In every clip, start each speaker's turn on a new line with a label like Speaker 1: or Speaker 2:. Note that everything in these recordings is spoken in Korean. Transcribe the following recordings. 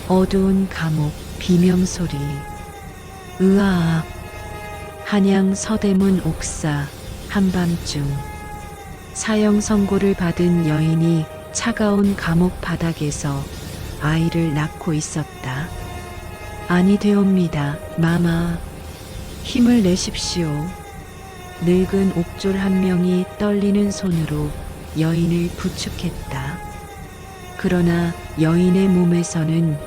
Speaker 1: 어두운 감옥 비명소리. 으아악. 한양 서대문 옥사 한밤중. 사형 선고를 받은 여인이 차가운 감옥 바닥에서 아이를 낳고 있었다. 아니 되옵니다, 마마. 힘을 내십시오. 늙은 옥졸 한 명이 떨리는 손으로 여인을 부축했다. 그러나 여인의 몸에서는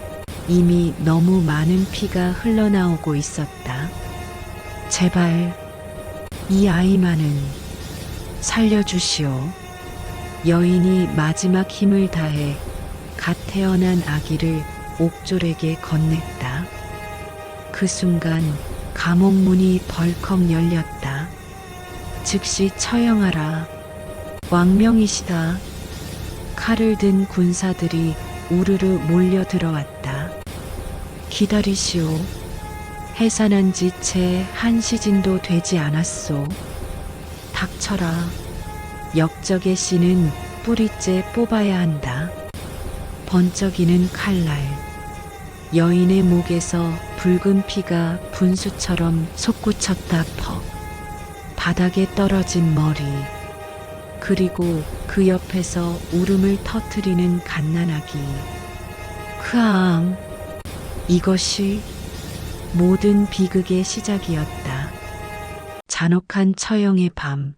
Speaker 1: 이미 너무 많은 피가 흘러나오고 있었다. 제발 이 아이만은 살려주시오. 여인이 마지막 힘을 다해 갓 태어난 아기를 옥졸에게 건넸다. 그 순간 감옥 문이 벌컥 열렸다. 즉시 처형하라. 왕명이시다. 칼을 든 군사들이 우르르 몰려 들어왔다. 기다리시오. 해산한 지 채 한 시즌도 되지 않았소. 닥쳐라. 역적의 씨는 뿌리째 뽑아야 한다. 번쩍이는 칼날. 여인의 목에서 붉은 피가 분수처럼 솟구쳤다. 퍽. 바닥에 떨어진 머리. 그리고 그 옆에서 울음을 터뜨리는 갓난아기. 크앙. 이것이 모든 비극의 시작이었다. 잔혹한 처형의 밤.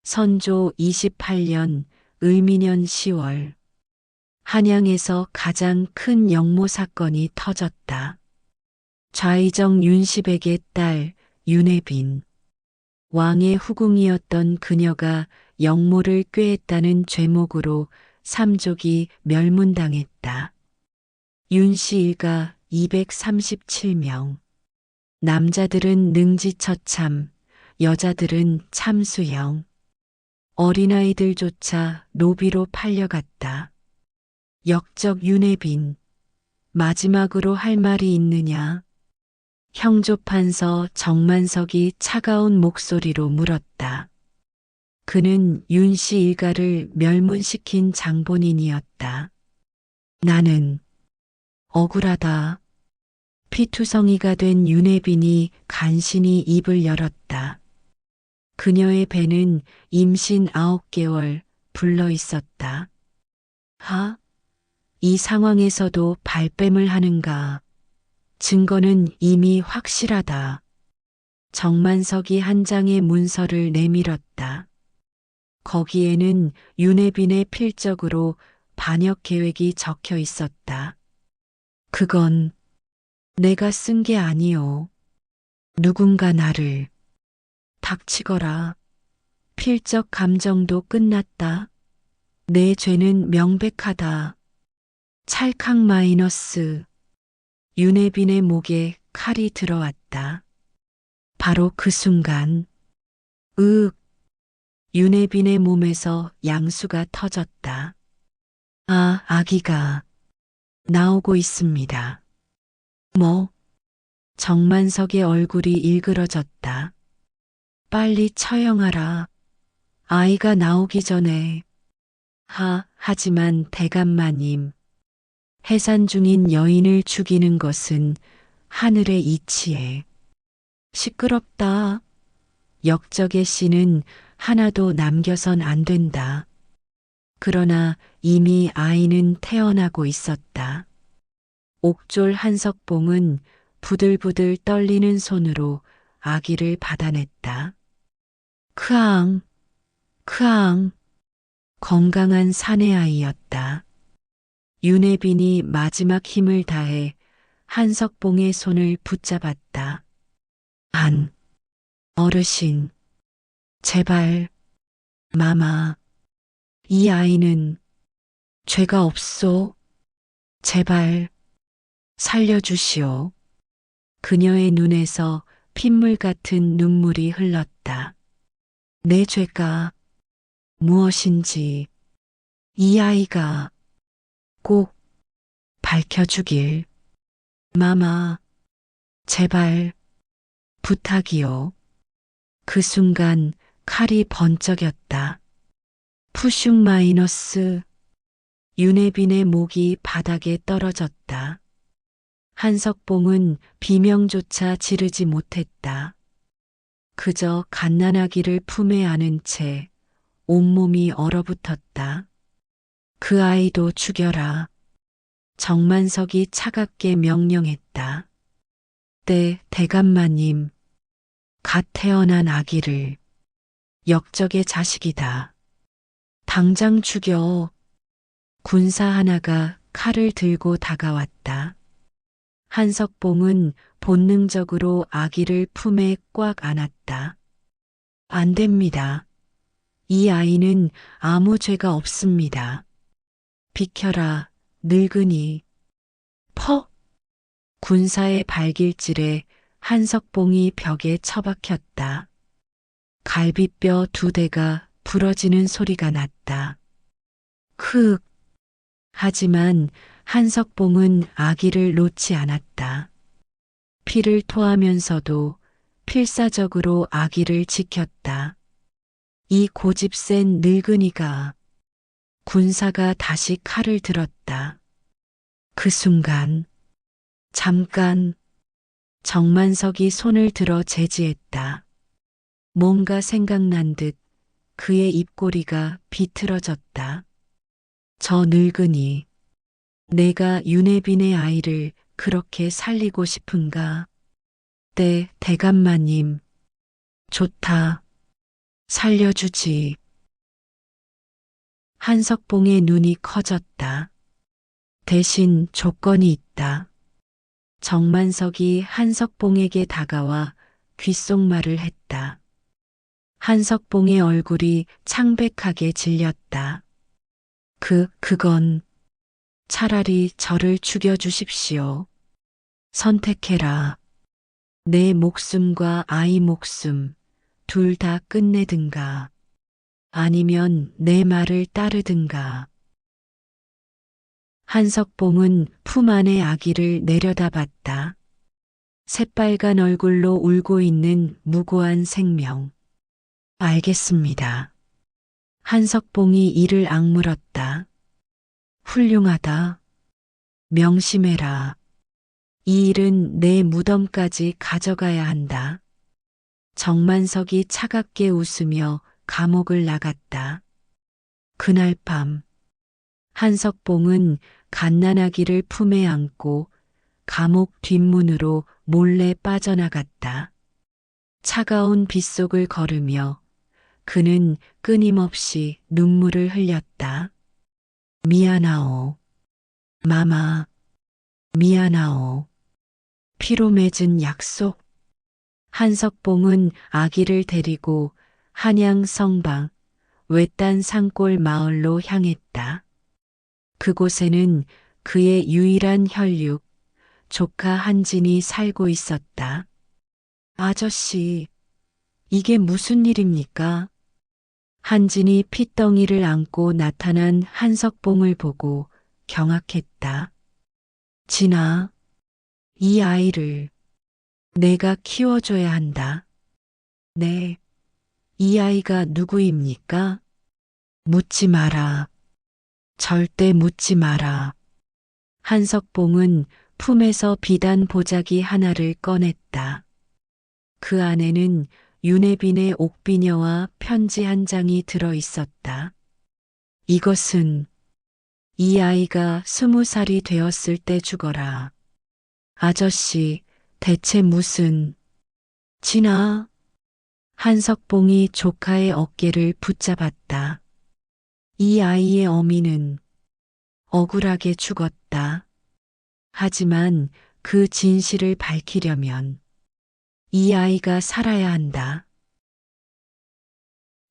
Speaker 1: 선조 28년 을미년 10월. 한양에서 가장 큰 역모 사건이 터졌다. 좌의정 윤시백의 딸 윤혜빈. 왕의 후궁이었던 그녀가 역모를 꾀했다는 죄목으로 삼족이 멸문당했다. 윤씨 일가 237명. 남자들은 능지처참, 여자들은 참수형. 어린아이들조차 노비로 팔려갔다. 역적 윤혜빈. 마지막으로 할 말이 있느냐? 형조판서 정만석이 차가운 목소리로 물었다. 그는 윤씨 일가를 멸문시킨 장본인이었다. 나는 억울하다. 피투성이가 된 윤혜빈이 간신히 입을 열었다. 그녀의 배는 임신 9개월 불러 있었다. 이 상황에서도 발뺌을 하는가? 증거는 이미 확실하다. 정만석이 한 장의 문서를 내밀었다. 거기에는 윤혜빈의 필적으로 반역 계획이 적혀 있었다. 그건 내가 쓴 게 아니오. 누군가 나를. 닥치거라. 필적 감정도 끝났다. 내 죄는 명백하다. 찰칵 마이너스. 윤혜빈의 목에 칼이 들어왔다. 바로 그 순간. 윤혜빈의 몸에서 양수가 터졌다. 아기가 나오고 있습니다. 뭐? 정만석의 얼굴이 일그러졌다. 빨리 처형하라. 아이가 나오기 전에. 하지만 대감마님. 해산 중인 여인을 죽이는 것은 하늘의 이치에. 시끄럽다. 역적의 씨는 하나도 남겨선 안 된다. 그러나 이미 아이는 태어나고 있었다. 옥졸 한석봉은 부들부들 떨리는 손으로 아기를 받아냈다. 크앙, 크앙. 건강한 사내아이였다. 윤혜빈이 마지막 힘을 다해 한석봉의 손을 붙잡았다. 어르신, 제발, 마마, 이 아이는 죄가 없소. 제발, 살려주시오. 그녀의 눈에서 핏물 같은 눈물이 흘렀다. 내 죄가 무엇인지 이 아이가 꼭 밝혀주길. 마마, 제발, 부탁이요. 그 순간 칼이 번쩍였다. 푸슝 마이너스. 윤혜빈의 목이 바닥에 떨어졌다. 한석봉은 비명조차 지르지 못했다. 그저 갓난아기를 품에 안은 채 온몸이 얼어붙었다. 그 아이도 죽여라. 정만석이 차갑게 명령했다. 때 대감마님, 갓 태어난 아기를 역적의 자식이다. 당장 죽여. 군사 하나가 칼을 들고 다가왔다. 한석봉은 본능적으로 아기를 품에 꽉 안았다. 안 됩니다. 이 아이는 아무 죄가 없습니다. 비켜라, 늙은이. 퍽! 군사의 발길질에 한석봉이 벽에 처박혔다. 갈비뼈 2대가 부러지는 소리가 났다. 흑! 하지만 한석봉은 아기를 놓지 않았다. 피를 토하면서도 필사적으로 아기를 지켰다. 이 고집센 늙은이가. 군사가 다시 칼을 들었다. 그 순간, 잠깐, 정만석이 손을 들어 제지했다. 뭔가 생각난 듯 그의 입꼬리가 비틀어졌다. 저 늙은이, 내가 윤혜빈의 아이를 그렇게 살리고 싶은가? 때 대감마님, 좋다. 살려주지. 한석봉의 눈이 커졌다. 대신 조건이 있다. 정만석이 한석봉에게 다가와 귓속말을 했다. 한석봉의 얼굴이 창백하게 질렸다. 그건 차라리 저를 죽여주십시오. 선택해라. 내 목숨과 아이 목숨 둘 다 끝내든가 아니면 내 말을 따르든가. 한석봉은 품 안의 아기를 내려다봤다. 새빨간 얼굴로 울고 있는 무고한 생명. 알겠습니다. 한석봉이 이를 악물었다. 훌륭하다. 명심해라. 이 일은 내 무덤까지 가져가야 한다. 정만석이 차갑게 웃으며 감옥을 나갔다. 그날 밤 한석봉은 갓난아기를 품에 안고 감옥 뒷문으로 몰래 빠져나갔다. 차가운 빗속을 걸으며 그는 끊임없이 눈물을 흘렸다. 미안하오. 마마. 미안하오. 피로 맺은 약속. 한석봉은 아기를 데리고 한양 성방 외딴 산골 마을로 향했다. 그곳에는 그의 유일한 혈육, 조카 한진이 살고 있었다. 아저씨, 이게 무슨 일입니까? 한진이 핏덩이를 안고 나타난 한석봉을 보고 경악했다. 진아, 이 아이를 내가 키워줘야 한다. 네, 이 아이가 누구입니까? 묻지 마라. 절대 묻지 마라. 한석봉은 품에서 비단 보자기 하나를 꺼냈다. 그 안에는 윤혜빈의 옥비녀와 편지 한 장이 들어 있었다. 이것은 이 아이가 20살이 되었을 때 주거라. 아저씨, 대체 무슨... 진아. 한석봉이 조카의 어깨를 붙잡았다. 이 아이의 어미는 억울하게 죽었다. 하지만 그 진실을 밝히려면 이 아이가 살아야 한다.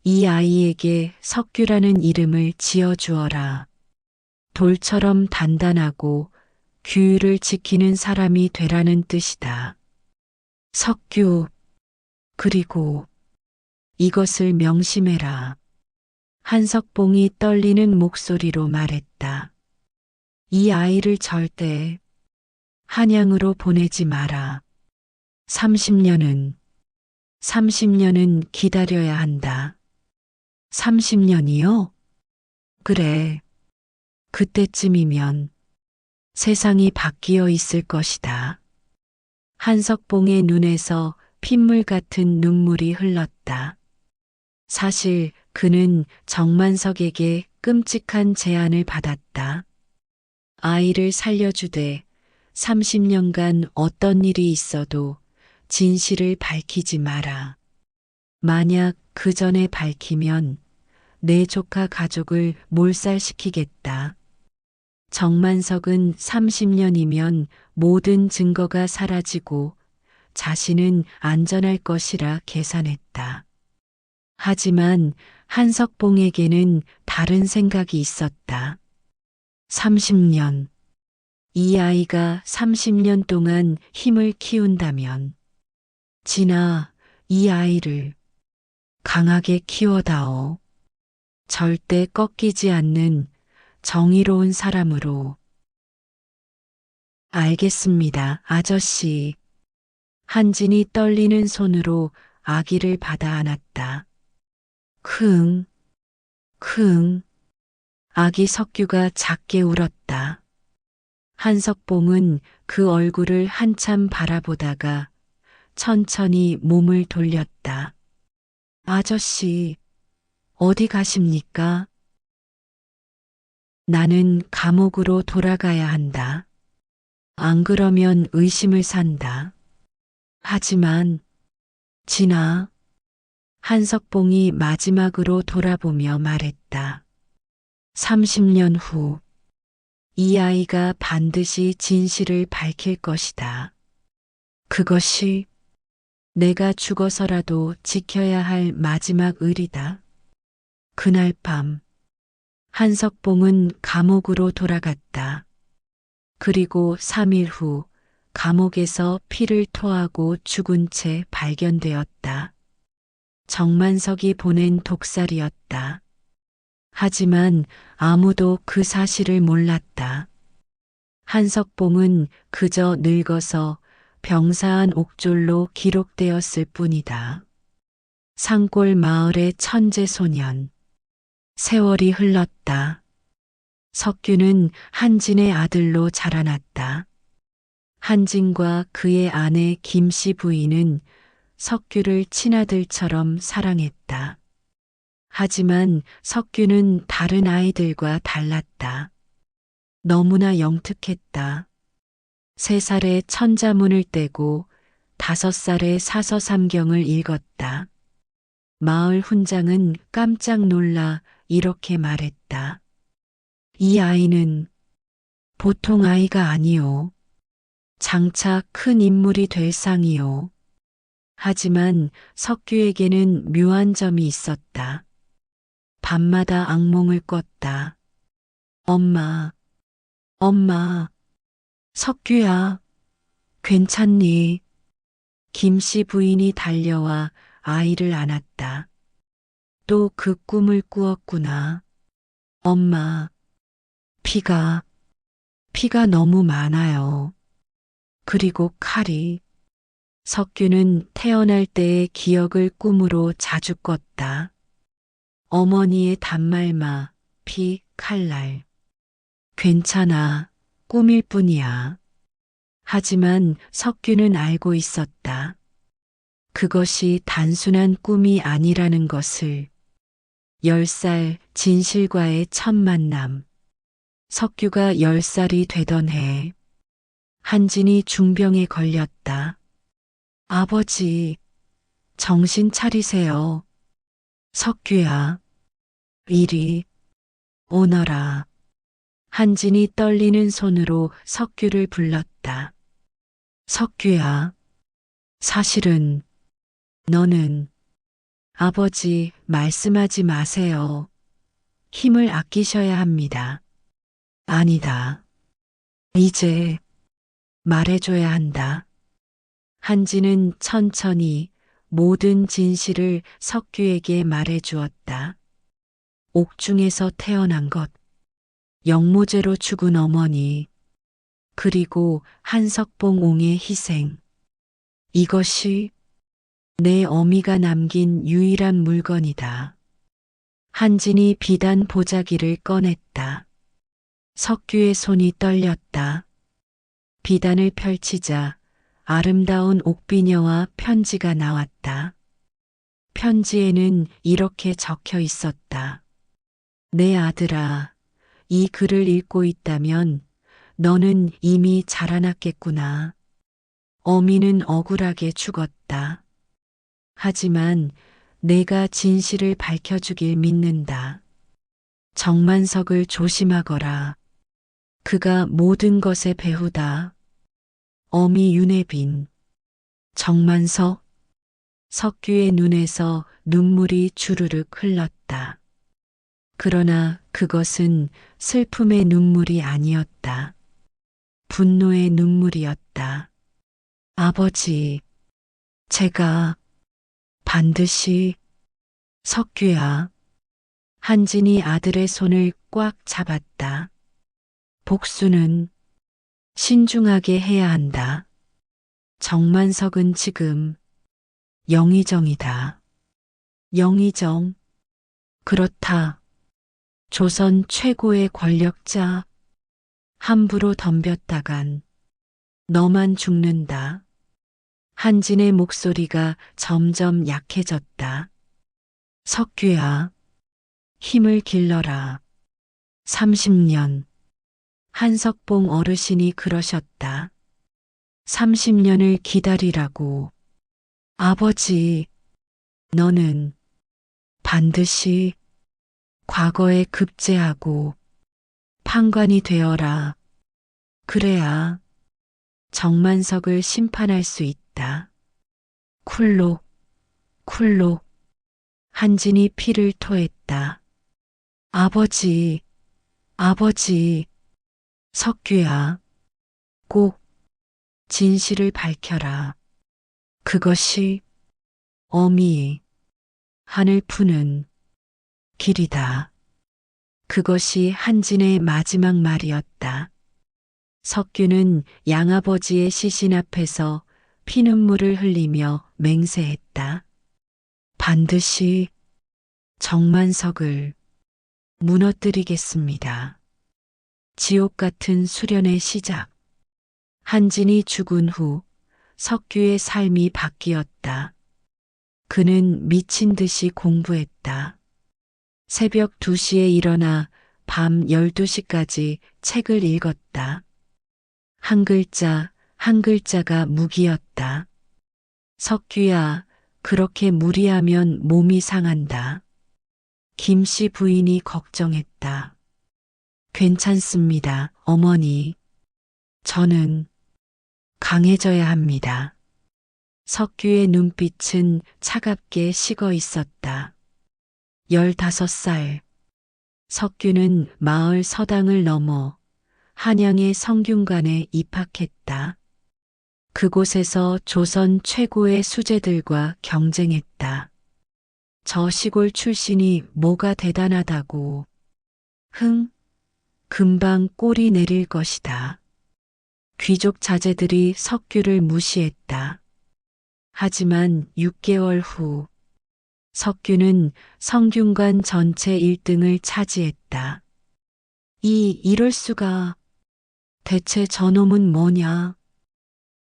Speaker 1: 이 아이에게 석규라는 이름을 지어주어라. 돌처럼 단단하고 규율을 지키는 사람이 되라는 뜻이다. 석규, 그리고 이것을 명심해라. 한석봉이 떨리는 목소리로 말했다. 이 아이를 절대 한양으로 보내지 마라. 30년은 기다려야 한다. 30년이요? 그래. 그때쯤이면 세상이 바뀌어 있을 것이다. 한석봉의 눈에서 핏물 같은 눈물이 흘렀다. 사실 그는 정만석에게 끔찍한 제안을 받았다. 아이를 살려주되 30년간 어떤 일이 있어도 진실을 밝히지 마라. 만약 그 전에 밝히면 내 조카 가족을 몰살시키겠다. 정만석은 30년이면 모든 증거가 사라지고 자신은 안전할 것이라 계산했다. 하지만 한석봉에게는 다른 생각이 있었다. 30년. 이 아이가 30년 동안 힘을 키운다면 진아, 이 아이를 강하게 키워다오. 절대 꺾이지 않는 정의로운 사람으로. 알겠습니다, 아저씨. 한진이 떨리는 손으로 아기를 받아 안았다. 크응, 크응. 아기 석규가 작게 울었다. 한석봉은 그 얼굴을 한참 바라보다가 천천히 몸을 돌렸다. 아저씨, 어디 가십니까? 나는 감옥으로 돌아가야 한다. 안 그러면 의심을 산다. 하지만, 진아, 한석봉이 마지막으로 돌아보며 말했다. 30년 후, 이 아이가 반드시 진실을 밝힐 것이다. 그것이 내가 죽어서라도 지켜야 할 마지막 의리다. 그날 밤, 한석봉은 감옥으로 돌아갔다. 그리고 3일 후 감옥에서 피를 토하고 죽은 채 발견되었다. 정만석이 보낸 독살이었다. 하지만 아무도 그 사실을 몰랐다. 한석봉은 그저 늙어서 병사한 옥졸로 기록되었을 뿐이다. 산골 마을의 천재 소년. 세월이 흘렀다. 석규는 한진의 아들로 자라났다. 한진과 그의 아내 김씨 부인은 석규를 친아들처럼 사랑했다. 하지만 석규는 다른 아이들과 달랐다. 너무나 영특했다. 3살에 천자문을 떼고 5살에 사서삼경을 읽었다. 마을 훈장은 깜짝 놀라 이렇게 말했다. 이 아이는 보통 아이가 아니오. 장차 큰 인물이 될 상이오. 하지만 석규에게는 묘한 점이 있었다. 밤마다 악몽을 꿨다. 엄마, 엄마, 석규야, 괜찮니? 김씨 부인이 달려와 아이를 안았다. 또 그 꿈을 꾸었구나. 엄마, 피가 너무 많아요. 그리고 칼이. 석규는 태어날 때의 기억을 꿈으로 자주 꿨다. 어머니의 단말마, 피, 칼날. 괜찮아, 꿈일 뿐이야. 하지만 석규는 알고 있었다. 그것이 단순한 꿈이 아니라는 것을. 10살 진실과의 첫 만남. 석규가 10살이 되던 해, 한진이 중병에 걸렸다. 아버지, 정신 차리세요. 석규야, 이리 오너라. 한진이 떨리는 손으로 석규를 불렀다. 석규야, 사실은 너는 아버지 말씀하지 마세요. 힘을 아끼셔야 합니다. 아니다. 이제 말해줘야 한다. 한진은 천천히 모든 진실을 석규에게 말해주었다. 옥중에서 태어난 것, 영모제로 죽은 어머니, 그리고 한석봉 옹의 희생. 이것이 내 어미가 남긴 유일한 물건이다. 한진이 비단 보자기를 꺼냈다. 석규의 손이 떨렸다. 비단을 펼치자 아름다운 옥비녀와 편지가 나왔다. 편지에는 이렇게 적혀 있었다. 내 아들아, 이 글을 읽고 있다면 너는 이미 자라났겠구나. 어미는 억울하게 죽었다. 하지만 내가 진실을 밝혀주길 믿는다. 정만석을 조심하거라. 그가 모든 것의 배후다. 어미 윤혜빈. 정만석. 석규의 눈에서 눈물이 주르륵 흘렀다. 그러나 그것은 슬픔의 눈물이 아니었다. 분노의 눈물이었다. 아버지, 제가 반드시. 석규야. 한진이 아들의 손을 꽉 잡았다. 복수는 신중하게 해야 한다. 정만석은 지금 영의정이다. 영의정. 그렇다. 조선 최고의 권력자. 함부로 덤볐다간 너만 죽는다. 한진의 목소리가 점점 약해졌다. 석규야, 힘을 길러라. 30년. 한석봉 어르신이 그러셨다. 30년을 기다리라고. 아버지, 너는 반드시 과거에 급제하고 판관이 되어라. 그래야 정만석을 심판할 수 있다. 쿨록, 쿨록. 한진이 피를 토했다. 아버지, 아버지. 석규야, 꼭 진실을 밝혀라. 그것이 어미의 한을 푸는 길이다. 그것이 한진의 마지막 말이었다. 석규는 양아버지의 시신 앞에서 피눈물을 흘리며 맹세했다. 반드시 정만석을 무너뜨리겠습니다. 지옥 같은 수련의 시작. 한진이 죽은 후 석규의 삶이 바뀌었다. 그는 미친 듯이 공부했다. 새벽 2시에 일어나 밤 12시까지 책을 읽었다. 한 글자, 한 글자가 무기였다. 석규야, 그렇게 무리하면 몸이 상한다. 김씨 부인이 걱정했다. 괜찮습니다, 어머니. 저는 강해져야 합니다. 석규의 눈빛은 차갑게 식어 있었다. 15살. 석규는 마을 서당을 넘어 한양의 성균관에 입학했다. 그곳에서 조선 최고의 수재들과 경쟁했다. 저 시골 출신이 뭐가 대단하다고. 흥, 금방 꼴이 내릴 것이다. 귀족 자제들이 석규를 무시했다. 하지만 6개월 후 석규는 성균관 전체 1등을 차지했다. 이럴 수가. 대체 저놈은 뭐냐?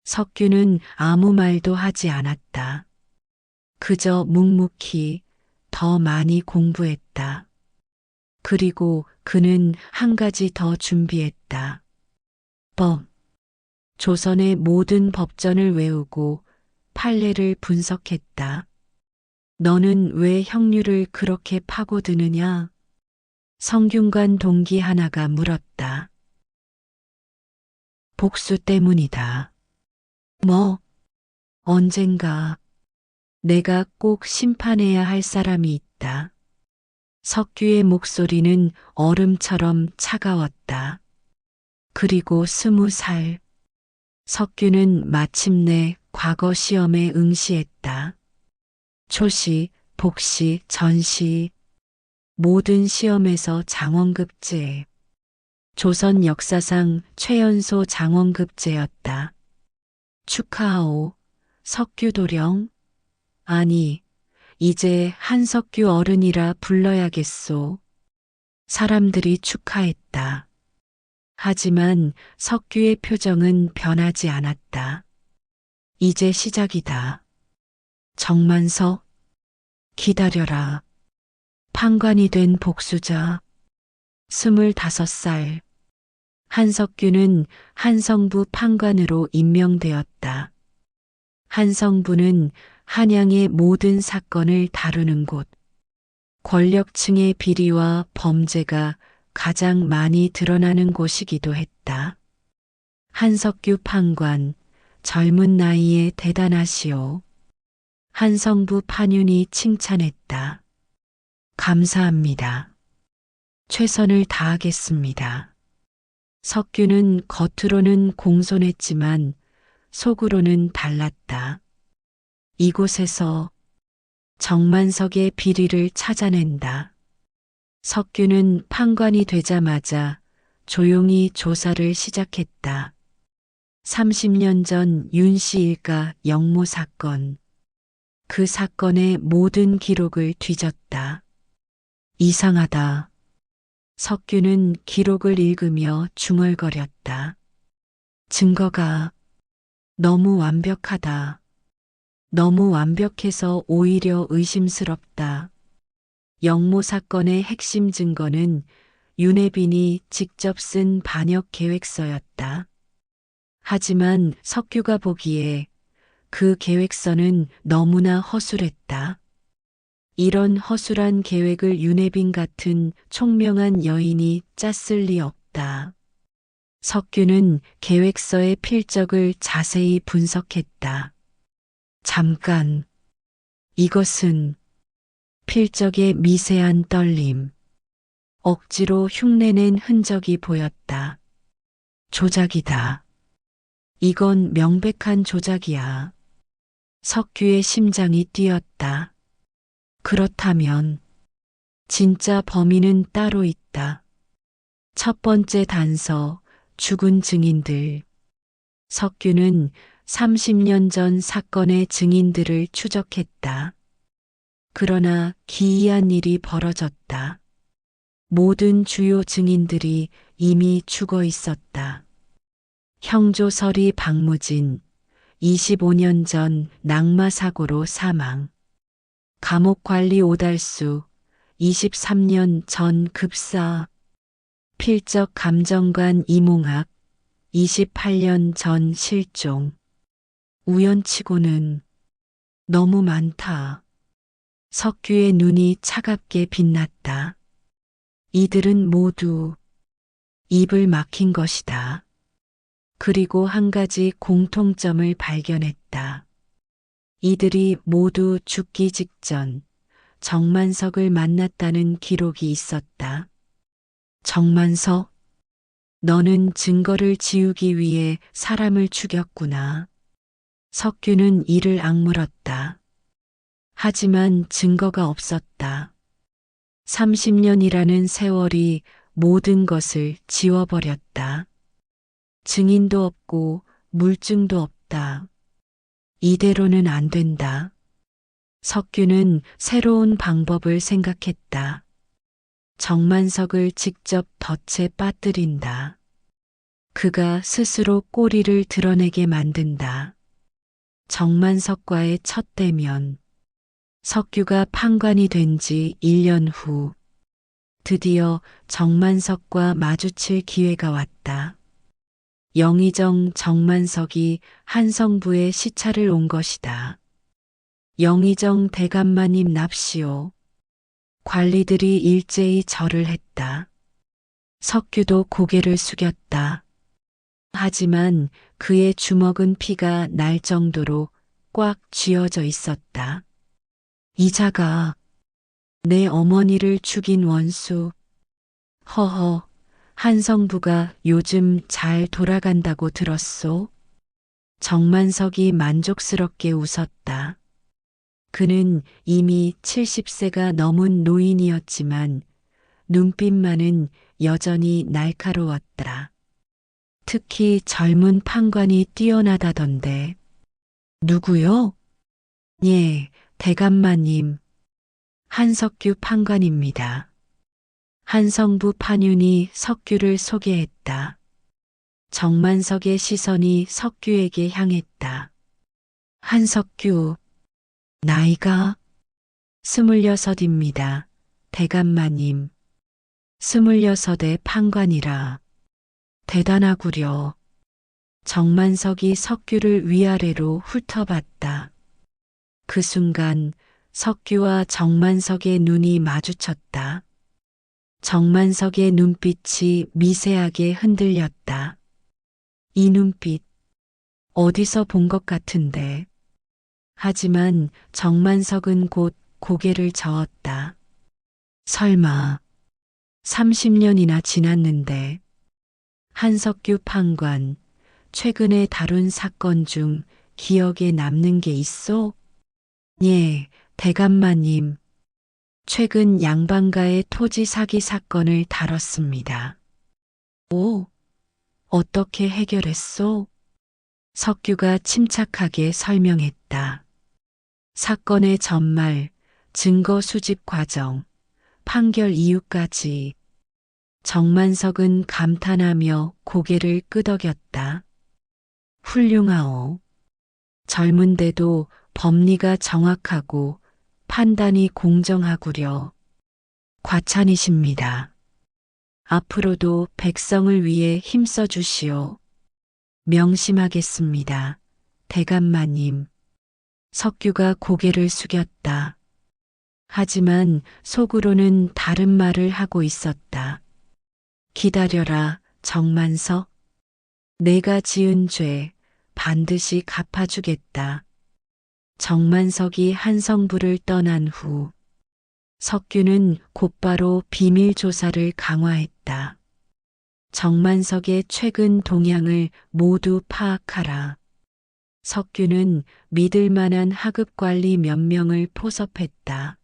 Speaker 1: 석규는 아무 말도 하지 않았다. 그저 묵묵히 더 많이 공부했다. 그리고 그는 한 가지 더 준비했다. 법. 조선의 모든 법전을 외우고 판례를 분석했다. 너는 왜 형류를 그렇게 파고드느냐? 성균관 동기 하나가 물었다. 복수 때문이다. 뭐? 언젠가 내가 꼭 심판해야 할 사람이 있다. 석규의 목소리는 얼음처럼 차가웠다. 그리고 20살. 석규는 마침내 과거 시험에 응시했다. 초시, 복시, 전시. 모든 시험에서 장원급제. 조선 역사상 최연소 장원급제였다. 축하하오, 석규도령. 아니, 이제 한석규 어른이라 불러야겠소. 사람들이 축하했다. 하지만 석규의 표정은 변하지 않았다. 이제 시작이다. 정만석, 기다려라. 판관이 된 복수자, 25살. 한석규는 한성부 판관으로 임명되었다. 한성부는 한양의 모든 사건을 다루는 곳, 권력층의 비리와 범죄가 가장 많이 드러나는 곳이기도 했다. 한석규 판관, 젊은 나이에 대단하시오. 한성부 판윤이 칭찬했다. 감사합니다. 최선을 다하겠습니다. 석규는 겉으로는 공손했지만 속으로는 달랐다. 이곳에서 정만석의 비리를 찾아낸다. 석규는 판관이 되자마자 조용히 조사를 시작했다. 30년 전 윤씨 일가 영모 사건. 그 사건의 모든 기록을 뒤졌다. 이상하다. 석규는 기록을 읽으며 중얼거렸다. 증거가 너무 완벽하다. 너무 완벽해서 오히려 의심스럽다. 영모 사건의 핵심 증거는 윤혜빈이 직접 쓴 반역 계획서였다. 하지만 석규가 보기에 그 계획서는 너무나 허술했다. 이런 허술한 계획을 윤혜빈 같은 총명한 여인이 짰을 리 없다. 석규는 계획서의 필적을 자세히 분석했다. 잠깐, 이것은 필적의 미세한 떨림, 억지로 흉내낸 흔적이 보였다. 조작이다. 이건 명백한 조작이야. 석규의 심장이 뛰었다. 그렇다면 진짜 범인은 따로 있다. 첫 번째 단서, 죽은 증인들. 석규는 30년 전 사건의 증인들을 추적했다. 그러나 기이한 일이 벌어졌다. 모든 주요 증인들이 이미 죽어 있었다. 형조설이 박무진, 25년 전 낙마 사고로 사망. 감옥관리 오달수, 23년 전 급사. 필적 감정관 이몽학, 28년 전 실종. 우연치고는 너무 많다. 석규의 눈이 차갑게 빛났다. 이들은 모두 입을 막힌 것이다. 그리고 한 가지 공통점을 발견했다. 이들이 모두 죽기 직전 정만석을 만났다는 기록이 있었다. 정만석, 너는 증거를 지우기 위해 사람을 죽였구나. 석규는 이를 악물었다. 하지만 증거가 없었다. 30년이라는 세월이 모든 것을 지워버렸다. 증인도 없고 물증도 없다. 이대로는 안 된다. 석규는 새로운 방법을 생각했다. 정만석을 직접 덫에 빠뜨린다. 그가 스스로 꼬리를 드러내게 만든다. 정만석과의 첫 대면. 석규가 판관이 된 지 1년 후, 드디어 정만석과 마주칠 기회가 왔다. 영의정 정만석이 한성부에 시찰을 온 것이다. 영의정 대감마님 납시오. 관리들이 일제히 절을 했다. 석규도 고개를 숙였다. 하지만 그의 주먹은 피가 날 정도로 꽉 쥐어져 있었다. 이자가 내 어머니를 죽인 원수. 허허, 한성부가 요즘 잘 돌아간다고 들었소. 정만석이 만족스럽게 웃었다. 그는 이미 70세가 넘은 노인이었지만 눈빛만은 여전히 날카로웠다. 특히 젊은 판관이 뛰어나다던데. 누구요? 예, 대감마님. 한석규 판관입니다. 한성부 판윤이 석규를 소개했다. 정만석의 시선이 석규에게 향했다. 한석규, 나이가 26입니다. 대감마님. 26의 판관이라. 대단하구려. 정만석이 석규를 위아래로 훑어봤다. 그 순간 석규와 정만석의 눈이 마주쳤다. 정만석의 눈빛이 미세하게 흔들렸다. 이 눈빛, 어디서 본 것 같은데. 하지만 정만석은 곧 고개를 저었다. 설마 30년이나 지났는데. 한석규 판관, 최근에 다룬 사건 중 기억에 남는 게 있어? 예, 대감마님. 최근 양반가의 토지 사기 사건을 다뤘습니다. 오, 어떻게 해결했소? 석규가 침착하게 설명했다. 사건의 전말, 증거 수집 과정, 판결 이유까지. 정만석은 감탄하며 고개를 끄덕였다. 훌륭하오. 젊은데도 법리가 정확하고 판단이 공정하구려. 과찬이십니다. 앞으로도 백성을 위해 힘써 주시오. 명심하겠습니다. 대감마님. 석규가 고개를 숙였다. 하지만 속으로는 다른 말을 하고 있었다. 기다려라, 정만석. 내가 지은 죄 반드시 갚아주겠다. 정만석이 한성부를 떠난 후 석규는 곧바로 비밀 조사를 강화했다. 정만석의 최근 동향을 모두 파악하라. 석규는 믿을 만한 하급 관리 몇 명을 포섭했다.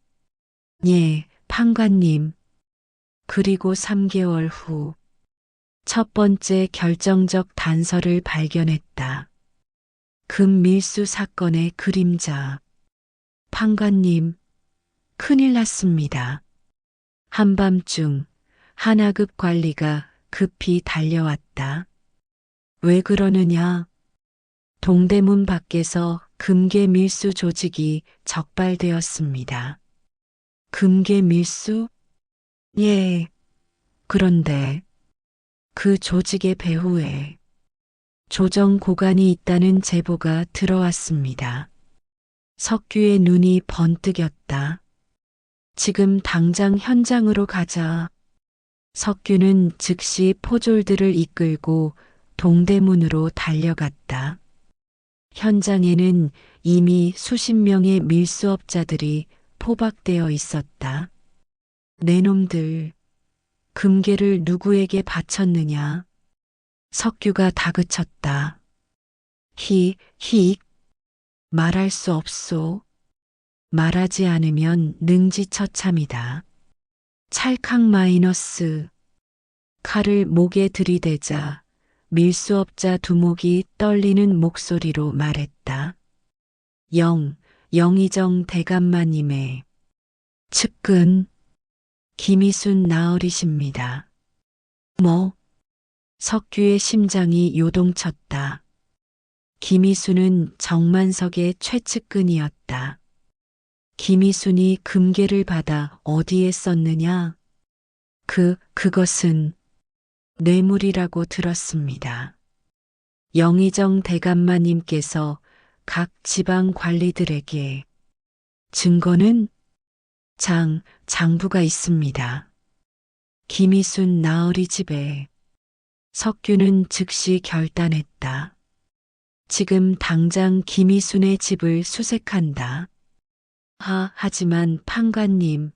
Speaker 1: 예, 판관님. 그리고 3개월 후 첫 번째 결정적 단서를 발견했다. 금밀수 사건의 그림자. 판관님, 큰일 났습니다. 한밤중 하나급 관리가 급히 달려왔다. 왜 그러느냐? 동대문 밖에서 금괴 밀수 조직이 적발되었습니다. 금괴 밀수? 예. 그런데 그 조직의 배후에 조정 고관이 있다는 제보가 들어왔습니다. 석규의 눈이 번뜩였다. 지금 당장 현장으로 가자. 석규는 즉시 포졸들을 이끌고 동대문으로 달려갔다. 현장에는 이미 수십 명의 밀수업자들이 포박되어 있었다. 내 놈들, 금괴를 누구에게 바쳤느냐? 석규가 다그쳤다. 말할 수 없소. 말하지 않으면 능지처참이다. 찰칵 마이너스. 칼을 목에 들이대자 밀수업자 두목이 떨리는 목소리로 말했다. 영의정 대감마님의 측근 김희순 나으리십니다. 뭐? 석규의 심장이 요동쳤다. 김희순은 정만석의 최측근이었다. 김희순이 금괴를 받아 어디에 썼느냐? 그것은 뇌물이라고 들었습니다. 영의정 대감마님께서 각 지방 관리들에게 증거는 장부가 있습니다. 김희순 나으리 집에. 석규는 즉시 결단했다. 지금 당장 김희순의 집을 수색한다. 하지만 판관님,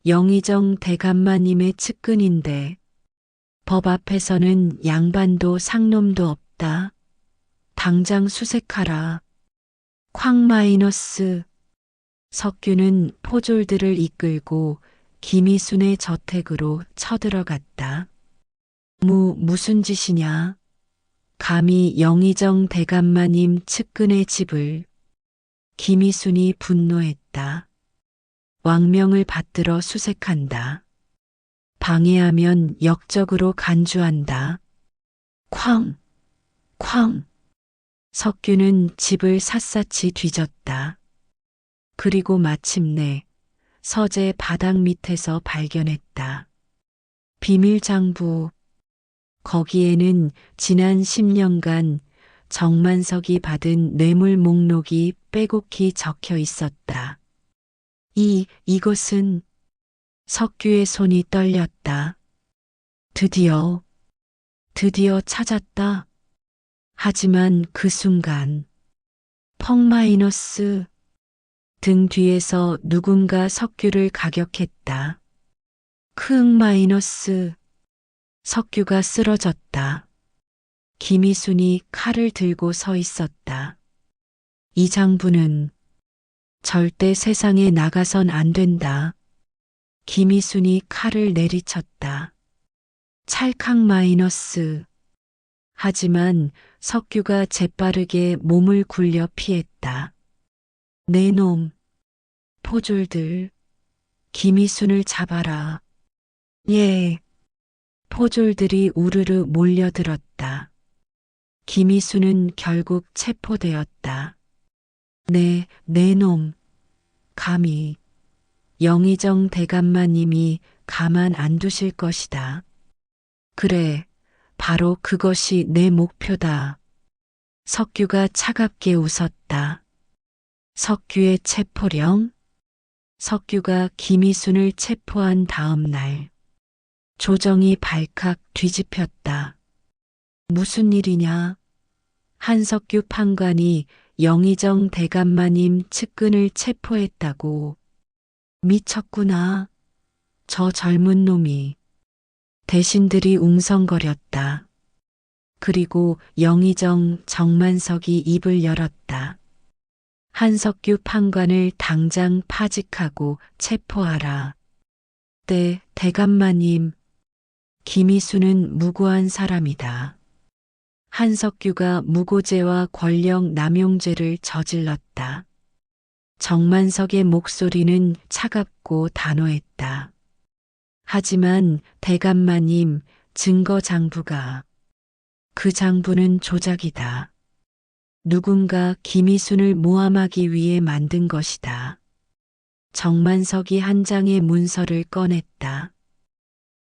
Speaker 1: 영의정 대감마님의 측근인데 법 앞에서는 양반도 상놈도 없다. 당장 수색하라. 쾅 마이너스. 석규는 포졸들을 이끌고 김희순의 저택으로 쳐들어갔다. 무슨 짓이냐? 감히 영의정 대감마님 측근의 집을. 김희순이 분노했다. 왕명을 받들어 수색한다. 방해하면 역적으로 간주한다. 쾅, 쾅. 석규는 집을 샅샅이 뒤졌다. 그리고 마침내 서재 바닥 밑에서 발견했다. 비밀장부. 거기에는 지난 10년간 정만석이 받은 뇌물 목록이 빼곡히 적혀 있었다. 이것은 석규의 손이 떨렸다. 드디어 찾았다. 하지만 그 순간 펑 마이너스 등 뒤에서 누군가 석규를 가격했다. 크응 마이너스 석규가 쓰러졌다. 김희순이 칼을 들고 서 있었다. 이 장부는 절대 세상에 나가선 안 된다. 김희순이 칼을 내리쳤다. 찰칵 마이너스. 하지만 석규가 재빠르게 몸을 굴려 피했다. 내 놈, 포졸들, 김희순을 잡아라. 예. 포졸들이 우르르 몰려들었다. 김희순은 결국 체포되었다. 내 놈, 감히 영의정 대감마님이 가만 안 두실 것이다. 그래, 바로 그것이 내 목표다. 석규가 차갑게 웃었다. 석규의 체포령? 석규가 김희순을 체포한 다음 날, 조정이 발칵 뒤집혔다. 무슨 일이냐? 한석규 판관이 영의정 대감마님 측근을 체포했다고. 미쳤구나. 저 젊은 놈이. 대신들이 웅성거렸다. 그리고 영의정 정만석이 입을 열었다. 한석규 판관을 당장 파직하고 체포하라. 네, 대감마님. 김희순은 무고한 사람이다. 한석규가 무고죄와 권력 남용죄를 저질렀다. 정만석의 목소리는 차갑고 단호했다. 하지만 대감마님, 증거 장부가. 그 장부는 조작이다. 누군가 김희순을 모함하기 위해 만든 것이다. 정만석이 한 장의 문서를 꺼냈다.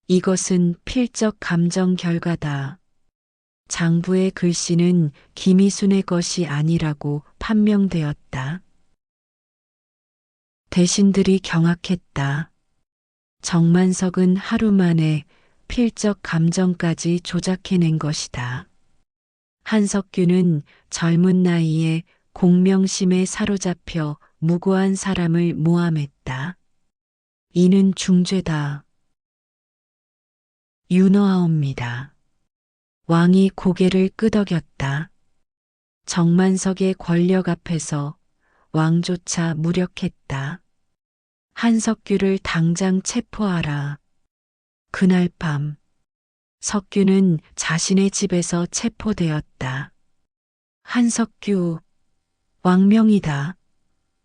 Speaker 1: 이것은 필적 감정 결과다. 장부의 글씨는 김희순의 것이 아니라고 판명되었다. 대신들이 경악했다. 정만석은 하루 만에 필적 감정까지 조작해낸 것이다. 한석규는 젊은 나이에 공명심에 사로잡혀 무고한 사람을 모함했다. 이는 중죄다. 윤어하옵니다. 왕이 고개를 끄덕였다. 정만석의 권력 앞에서 왕조차 무력했다. 한석규를 당장 체포하라. 그날 밤 석규는 자신의 집에서 체포되었다. 한석규, 왕명이다.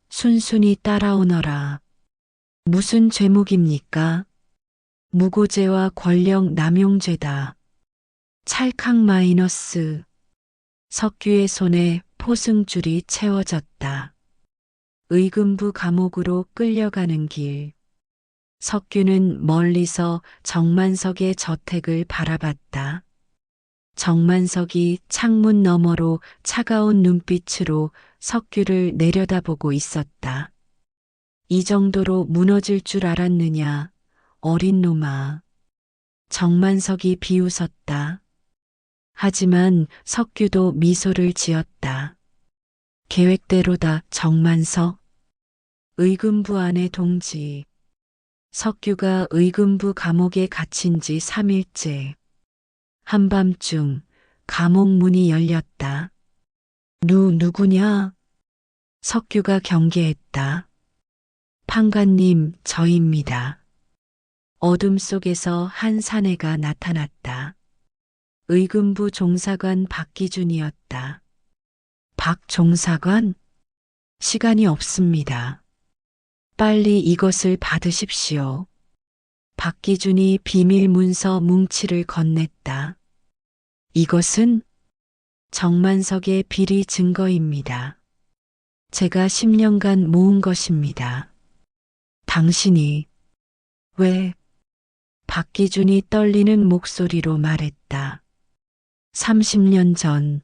Speaker 1: 순순히 따라오너라. 무슨 죄목입니까? 무고죄와 권력 남용죄다. 찰칵 마이너스. 석규의 손에 포승줄이 채워졌다. 의금부 감옥으로 끌려가는 길. 석규는 멀리서 정만석의 저택을 바라봤다. 정만석이 창문 너머로 차가운 눈빛으로 석규를 내려다보고 있었다. 이 정도로 무너질 줄 알았느냐, 어린 놈아. 정만석이 비웃었다. 하지만 석규도 미소를 지었다. 계획대로다, 정만석. 의금부 안의 동지. 석규가 의금부 감옥에 갇힌 지 3일째. 한밤중 감옥 문이 열렸다. 누구냐? 석규가 경계했다. 판관님, 저입니다. 어둠 속에서 한 사내가 나타났다. 의금부 종사관 박기준이었다. 박 종사관? 시간이 없습니다. 빨리 이것을 받으십시오. 박기준이 비밀 문서 뭉치를 건넸다. 이것은 정만석의 비리 증거입니다. 제가 10년간 모은 것입니다. 당신이 왜? 박기준이 떨리는 목소리로 말했다. 30년 전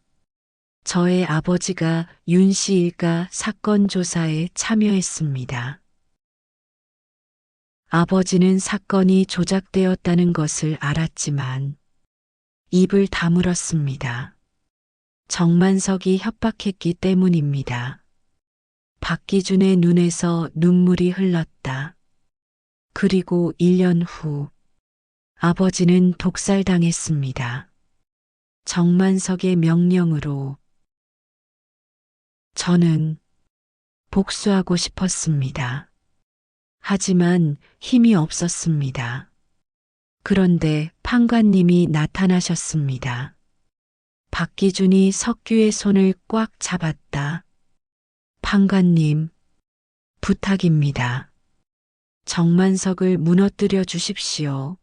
Speaker 1: 저의 아버지가 윤 씨 일가 사건 조사에 참여했습니다. 아버지는 사건이 조작되었다는 것을 알았지만 입을 다물었습니다. 정만석이 협박했기 때문입니다. 박기준의 눈에서 눈물이 흘렀다. 그리고 1년 후 아버지는 독살당했습니다. 정만석의 명령으로. 저는 복수하고 싶었습니다. 하지만 힘이 없었습니다. 그런데 판관님이 나타나셨습니다. 박기준이 석규의 손을 꽉 잡았다. 판관님, 부탁입니다. 정만석을 무너뜨려 주십시오.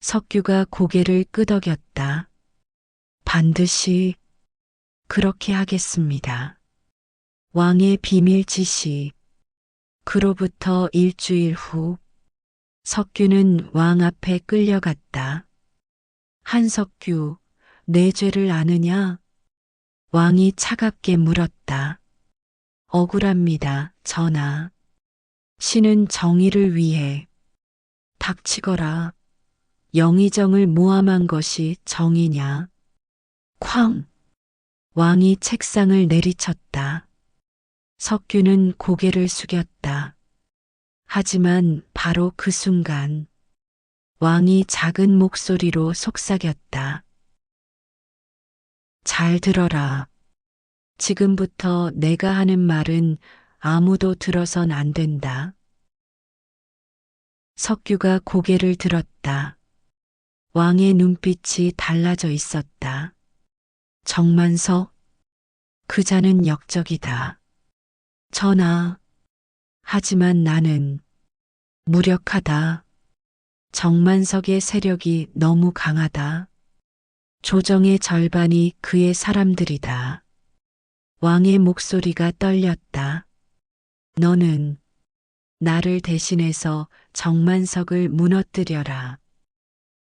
Speaker 1: 석규가 고개를 끄덕였다. 반드시 그렇게 하겠습니다. 왕의 비밀 지시. 그로부터 일주일 후 석규는 왕 앞에 끌려갔다. 한석규, 내 죄를 아느냐? 왕이 차갑게 물었다. 억울합니다, 전하. 신은 정의를 위해. 닥치거라. 영의정을 모함한 것이 정의냐? 쾅! 왕이 책상을 내리쳤다. 석규는 고개를 숙였다. 하지만 바로 그 순간 왕이 작은 목소리로 속삭였다. 잘 들어라. 지금부터 내가 하는 말은 아무도 들어선 안 된다. 석규가 고개를 들었다. 왕의 눈빛이 달라져 있었다. 정만석, 그 자는 역적이다. 전하, 하지만 나는 무력하다. 정만석의 세력이 너무 강하다. 조정의 절반이 그의 사람들이다. 왕의 목소리가 떨렸다. 너는 나를 대신해서 정만석을 무너뜨려라.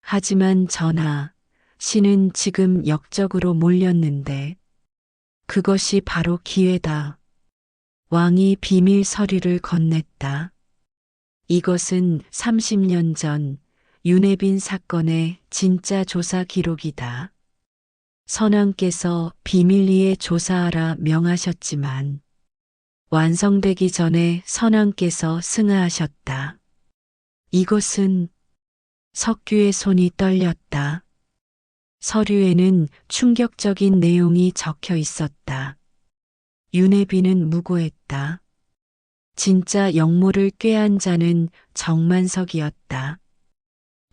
Speaker 1: 하지만 전하, 신은 지금 역적으로 몰렸는데 그것이 바로 기회다. 왕이 비밀 서류를 건넸다. 이것은 30년 전 윤혜빈 사건의 진짜 조사 기록이다. 선왕께서 비밀리에 조사하라 명하셨지만 완성되기 전에 선왕께서 승하하셨다. 이것은. 석규의 손이 떨렸다. 서류에는 충격적인 내용이 적혀 있었다. 윤혜빈은 무고했다. 진짜 역모를 꾀한 자는 정만석이었다.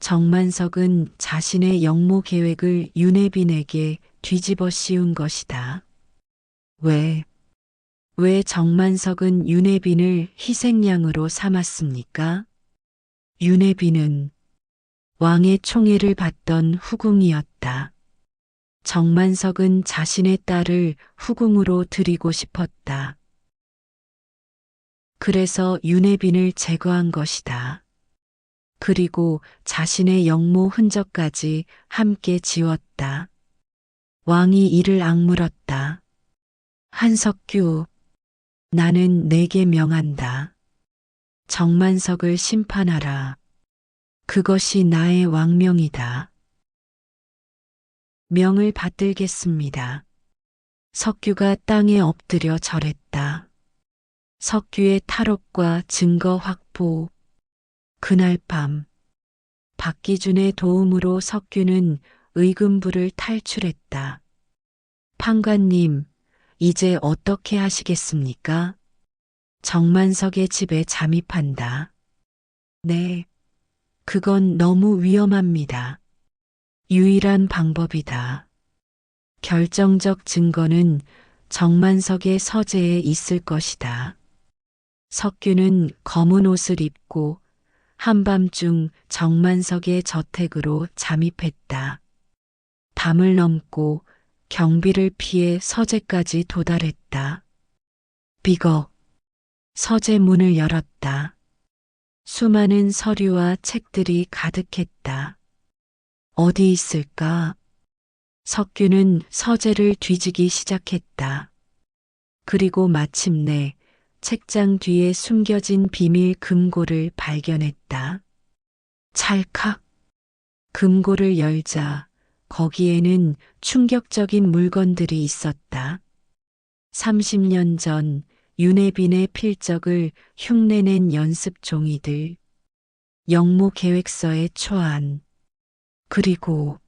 Speaker 1: 정만석은 자신의 역모 계획을 윤혜빈에게 뒤집어 씌운 것이다. 왜 정만석은 윤혜빈을 희생양으로 삼았습니까? 윤혜빈은 왕의 총애를 받던 후궁이었다. 정만석은 자신의 딸을 후궁으로 드리고 싶었다. 그래서 윤혜빈을 제거한 것이다. 그리고 자신의 역모 흔적까지 함께 지웠다. 왕이 이를 악물었다. 한석규, 나는 내게 명한다. 정만석을 심판하라. 그것이 나의 왕명이다. 명을 받들겠습니다. 석규가 땅에 엎드려 절했다. 석규의 탈옥과 증거 확보. 그날 밤 박기준의 도움으로 석규는 의금부를 탈출했다. 판관님, 이제 어떻게 하시겠습니까? 정만석의 집에 잠입한다. 네, 그건 너무 위험합니다. 유일한 방법이다. 결정적 증거는 정만석의 서재에 있을 것이다. 석규는 검은 옷을 입고 한밤중 정만석의 저택으로 잠입했다. 담을 넘고 경비를 피해 서재까지 도달했다. 비걱. 서재 문을 열었다. 수많은 서류와 책들이 가득했다. 어디 있을까? 석규는 서재를 뒤지기 시작했다. 그리고 마침내 책장 뒤에 숨겨진 비밀 금고를 발견했다. 찰칵. 금고를 열자 거기에는 충격적인 물건들이 있었다. 30년 전 윤혜빈의 필적을 흉내낸 연습 종이들, 영모 계획서의 초안, 그리고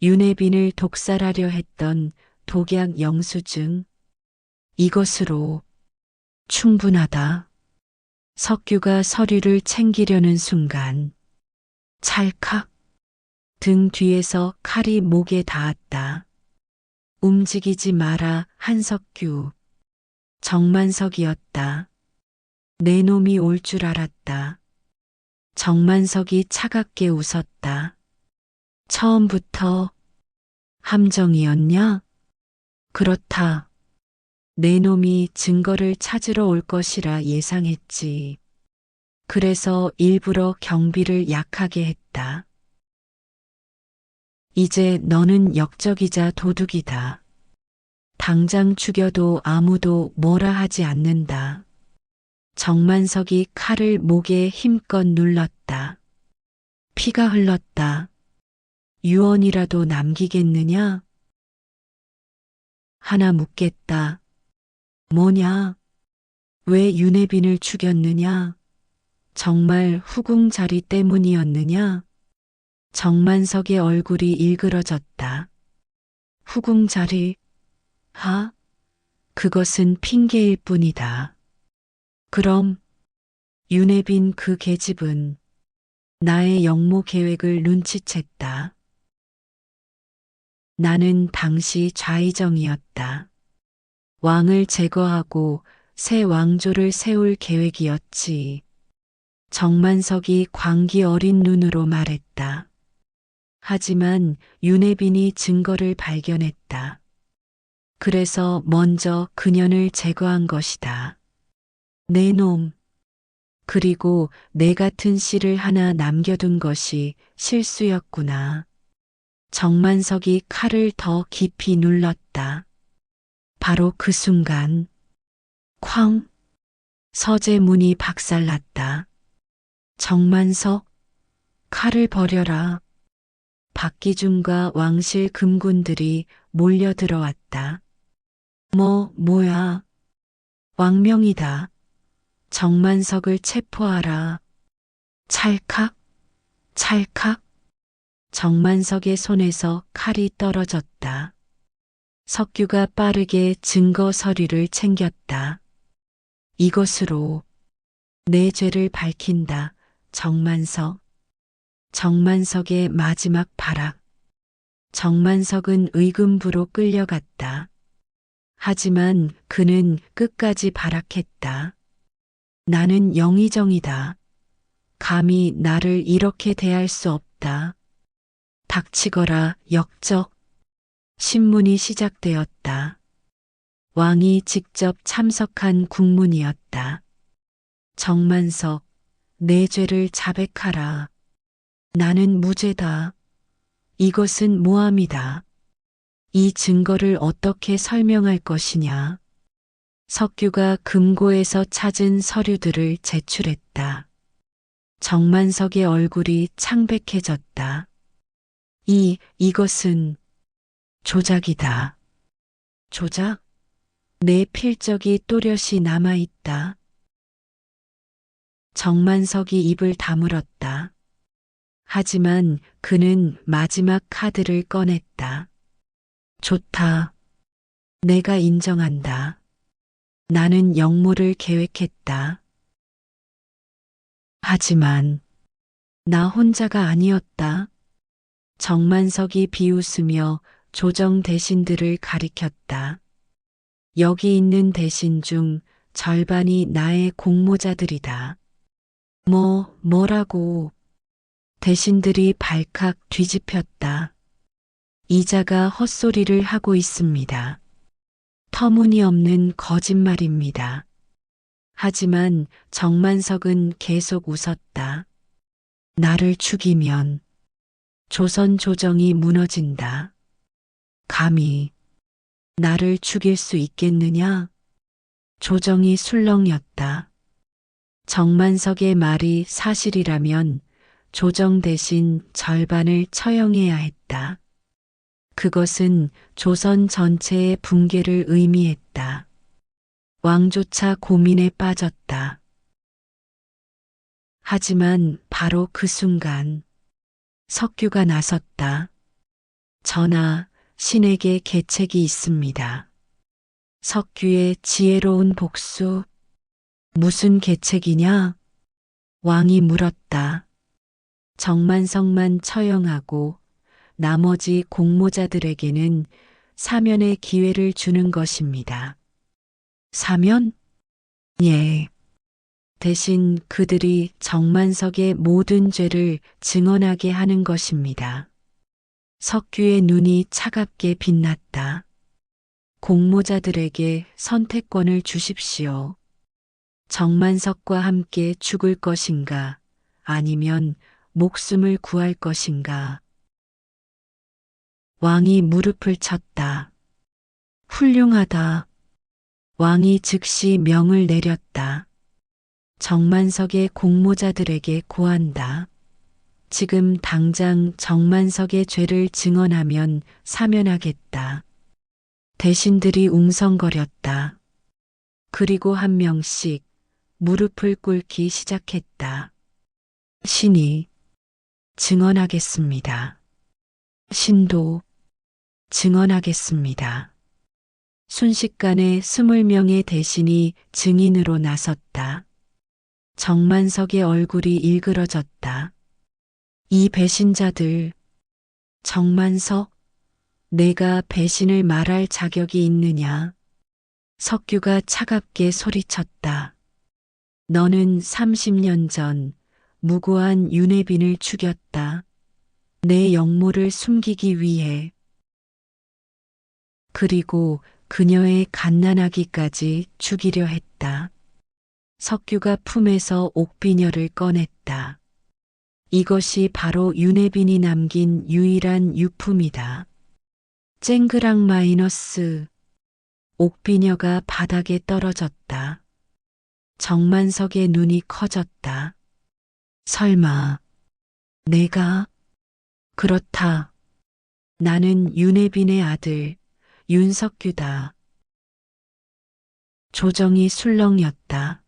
Speaker 1: 윤혜빈을 독살하려 했던 독약 영수증. 이것으로 충분하다. 석규가 서류를 챙기려는 순간 찰칵. 등 뒤에서 칼이 목에 닿았다. 움직이지 마라, 한석규. 정만석이었다. 내 놈이 올 줄 알았다. 정만석이 차갑게 웃었다. 처음부터 함정이었냐? 그렇다. 내 놈이 증거를 찾으러 올 것이라 예상했지. 그래서 일부러 경비를 약하게 했다. 이제 너는 역적이자 도둑이다. 당장 죽여도 아무도 뭐라 하지 않는다. 정만석이 칼을 목에 힘껏 눌렀다. 피가 흘렀다. 유언이라도 남기겠느냐? 하나 묻겠다. 뭐냐? 왜 윤혜빈을 죽였느냐? 정말 후궁자리 때문이었느냐? 정만석의 얼굴이 일그러졌다. 후궁자리? 하? 그것은 핑계일 뿐이다. 그럼 윤혜빈 그 계집은 나의 영모 계획을 눈치챘다. 나는 당시 좌의정이었다. 왕을 제거하고 새 왕조를 세울 계획이었지. 정만석이 광기 어린 눈으로 말했다. 하지만 윤혜빈이 증거를 발견했다. 그래서 먼저 그년을 제거한 것이다. 내 놈. 그리고 내 같은 씨를 하나 남겨둔 것이 실수였구나. 정만석이 칼을 더 깊이 눌렀다. 바로 그 순간 쾅! 서재 문이 박살났다. 정만석, 칼을 버려라. 박기준과 왕실 금군들이 몰려 들어왔다. 뭐야. 왕명이다. 정만석을 체포하라. 찰칵, 찰칵. 정만석의 손에서 칼이 떨어졌다. 석규가 빠르게 증거 서류를 챙겼다. 이것으로 내 죄를 밝힌다. 정만석. 정만석의 마지막 발악. 정만석은 의금부로 끌려갔다. 하지만 그는 끝까지 발악했다. 나는 영의정이다. 감히 나를 이렇게 대할 수 없다. 닥치거라, 역적. 신문이 시작되었다. 왕이 직접 참석한 국문이었다. 정만석, 내 죄를 자백하라. 나는 무죄다. 이것은 모함이다. 이 증거를 어떻게 설명할 것이냐. 석규가 금고에서 찾은 서류들을 제출했다. 정만석의 얼굴이 창백해졌다. 이것은 조작이다. 조작? 내 필적이 또렷이 남아있다. 정만석이 입을 다물었다. 하지만 그는 마지막 카드를 꺼냈다. 좋다. 내가 인정한다. 나는 영모를 계획했다. 하지만 나 혼자가 아니었다. 정만석이 비웃으며 조정 대신들을 가리켰다. 여기 있는 대신 중 절반이 나의 공모자들이다. 뭐라고. 대신들이 발칵 뒤집혔다. 이자가 헛소리를 하고 있습니다. 터무니없는 거짓말입니다. 하지만 정만석은 계속 웃었다. 나를 죽이면 조선 조정이 무너진다. 감히 나를 죽일 수 있겠느냐? 조정이 술렁였다. 정만석의 말이 사실이라면 조정 대신 절반을 처형해야 했다. 그것은 조선 전체의 붕괴를 의미했다. 왕조차 고민에 빠졌다. 하지만 바로 그 순간 석규가 나섰다. 전하, 신에게 계책이 있습니다. 석규의 지혜로운 복수. 무슨 계책이냐? 왕이 물었다. 정만석만 처형하고 나머지 공모자들에게는 사면의 기회를 주는 것입니다. 사면? 예. 대신 그들이 정만석의 모든 죄를 증언하게 하는 것입니다. 석규의 눈이 차갑게 빛났다. 공모자들에게 선택권을 주십시오. 정만석과 함께 죽을 것인가, 아니면 목숨을 구할 것인가. 왕이 무릎을 쳤다. 훌륭하다. 왕이 즉시 명을 내렸다. 정만석의 공모자들에게 고한다. 지금 당장 정만석의 죄를 증언하면 사면하겠다. 대신들이 웅성거렸다. 그리고 한 명씩 무릎을 꿇기 시작했다. 신이 증언하겠습니다. 신도 증언하겠습니다. 순식간에 20명의 대신이 증인으로 나섰다. 정만석의 얼굴이 일그러졌다. 이 배신자들, 정만석, 내가 배신을 말할 자격이 있느냐? 석규가 차갑게 소리쳤다. 너는 30년 전 무고한 윤혜빈을 죽였다. 내 영모를 숨기기 위해. 그리고 그녀의 갓난아기까지 죽이려 했다. 석규가 품에서 옥비녀를 꺼냈다. 이것이 바로 윤혜빈이 남긴 유일한 유품이다. 쨍그랑 마이너스. 옥비녀가 바닥에 떨어졌다. 정만석의 눈이 커졌다. 설마 내가? 그렇다. 나는 윤혜빈의 아들 윤석규다. 조정이 술렁였다.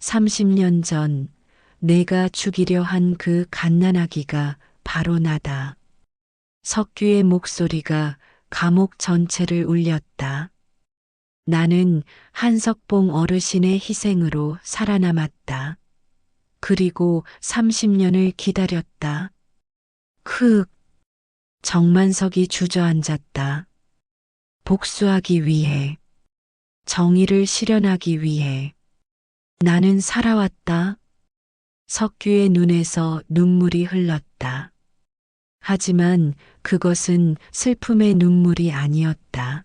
Speaker 1: 30년 전 내가 죽이려 한 그 갓난아기가 바로 나다. 석규의 목소리가 감옥 전체를 울렸다. 나는 한석봉 어르신의 희생으로 살아남았다. 그리고 30년을 기다렸다. 정만석이 주저앉았다. 복수하기 위해, 정의를 실현하기 위해. 나는 살아왔다. 석규의 눈에서 눈물이 흘렀다. 하지만 그것은 슬픔의 눈물이 아니었다.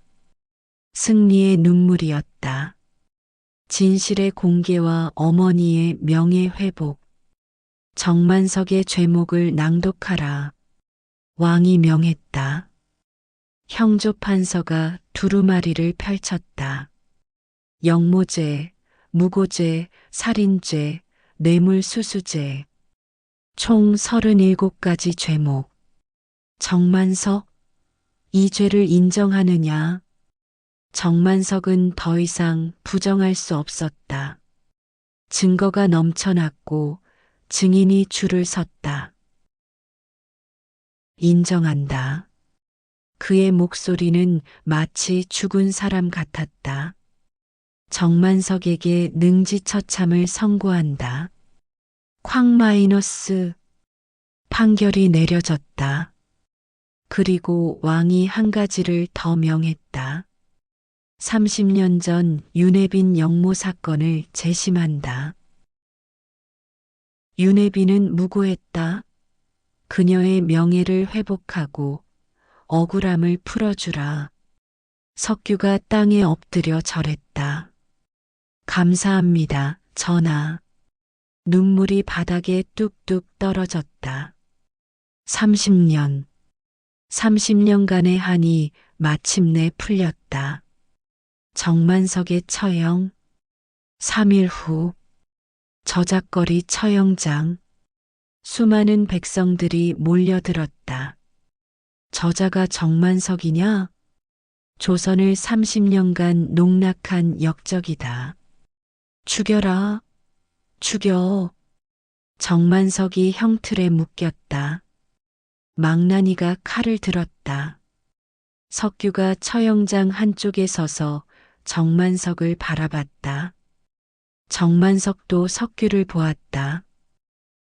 Speaker 1: 승리의 눈물이었다. 진실의 공개와 어머니의 명예 회복. 정만석의 죄목을 낭독하라. 왕이 명했다. 형조 판서가 두루마리를 펼쳤다. 영모죄, 무고죄, 살인죄, 뇌물수수죄. 총 37가지 죄목. 정만석, 이 죄를 인정하느냐? 정만석은 더 이상 부정할 수 없었다. 증거가 넘쳐났고 증인이 줄을 섰다. 인정한다. 그의 목소리는 마치 죽은 사람 같았다. 정만석에게 능지처참을 선고한다. 쾅 마이너스. 판결이 내려졌다. 그리고 왕이 한 가지를 더 명했다. 30년 전 윤혜빈 영모 사건을 재심한다. 윤혜빈은 무고했다. 그녀의 명예를 회복하고 억울함을 풀어주라. 석규가 땅에 엎드려 절했다. 감사합니다, 전하. 눈물이 바닥에 뚝뚝 떨어졌다. 30년, 30년간의 한이 마침내 풀렸다. 정만석의 처형, 3일 후, 저작거리 처형장, 수많은 백성들이 몰려들었다. 저자가 정만석이냐? 조선을 30년간 농락한 역적이다. 죽여라, 죽여. 정만석이 형틀에 묶였다. 망나니가 칼을 들었다. 석규가 처형장 한쪽에 서서 정만석을 바라봤다. 정만석도 석규를 보았다.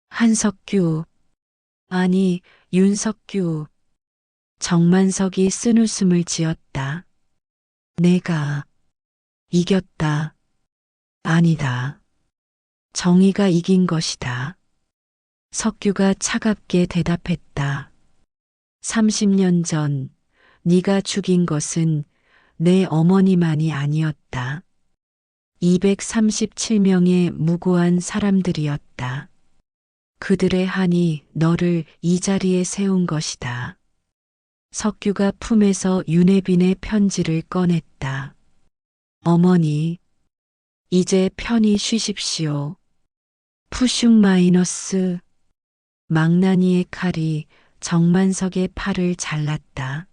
Speaker 1: 한석규, 아니 윤석규. 정만석이 쓴웃음을 지었다. 내가 이겼다. 아니다. 정의가 이긴 것이다. 석규가 차갑게 대답했다. 30년 전 네가 죽인 것은 내 어머니만이 아니었다. 237명의 무고한 사람들이었다. 그들의 한이 너를 이 자리에 세운 것이다. 석규가 품에서 윤혜빈의 편지를 꺼냈다. 어머니, 이제 편히 쉬십시오. 푸슝 마이너스. 망나니의 칼이 정만석의 팔을 잘랐다.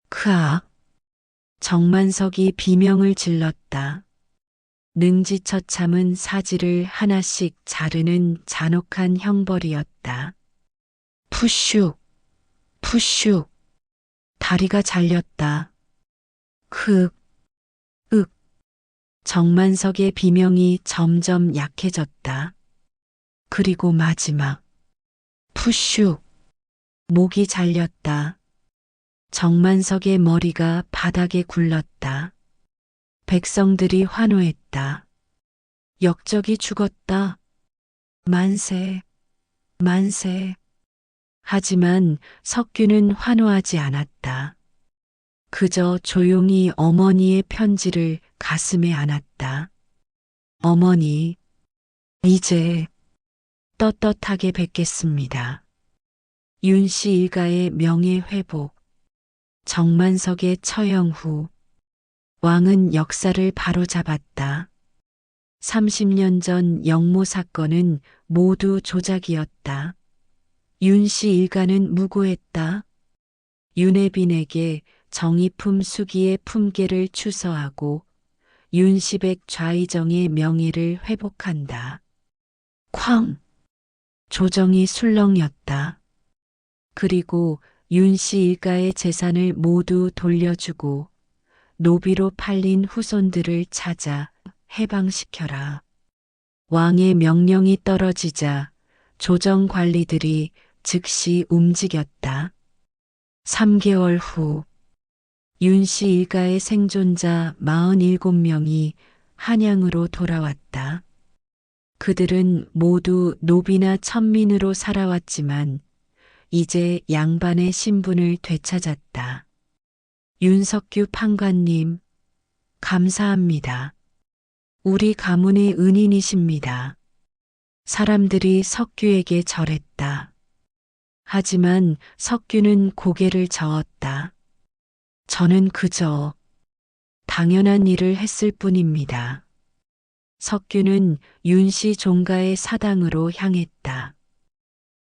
Speaker 1: 크아. 정만석이 비명을 질렀다. 능지처참은 사지를 하나씩 자르는 잔혹한 형벌이었다. 푸슉, 푸슉. 다리가 잘렸다. 흑, 윽. 정만석의 비명이 점점 약해졌다. 그리고 마지막. 푸슉. 목이 잘렸다. 정만석의 머리가 바닥에 굴렀다. 백성들이 환호했다. 역적이 죽었다. 만세, 만세. 하지만 석규는 환호하지 않았다. 그저 조용히 어머니의 편지를 가슴에 안았다. 어머니, 이제 떳떳하게 뵙겠습니다. 윤씨 일가의 명예 회복, 정만석의 처형 후 왕은 역사를 바로잡았다. 30년 전 영모 사건은 모두 조작이었다. 윤씨 일가는 무고했다. 윤혜빈에게 정의품 수기의 품계를 추서하고 윤시백 좌의정의 명예를 회복한다. 쾅! 조정이 술렁였다. 그리고 윤씨 일가의 재산을 모두 돌려주고 노비로 팔린 후손들을 찾아 해방시켜라. 왕의 명령이 떨어지자 조정 관리들이 즉시 움직였다. 3개월 후 윤씨 일가의 생존자 47명이 한양으로 돌아왔다. 그들은 모두 노비나 천민으로 살아왔지만 이제 양반의 신분을 되찾았다. 윤석규 판관님, 감사합니다. 우리 가문의 은인이십니다. 사람들이 석규에게 절했다. 하지만 석규는 고개를 저었다. 저는 그저 당연한 일을 했을 뿐입니다. 석규는 윤씨 종가의 사당으로 향했다.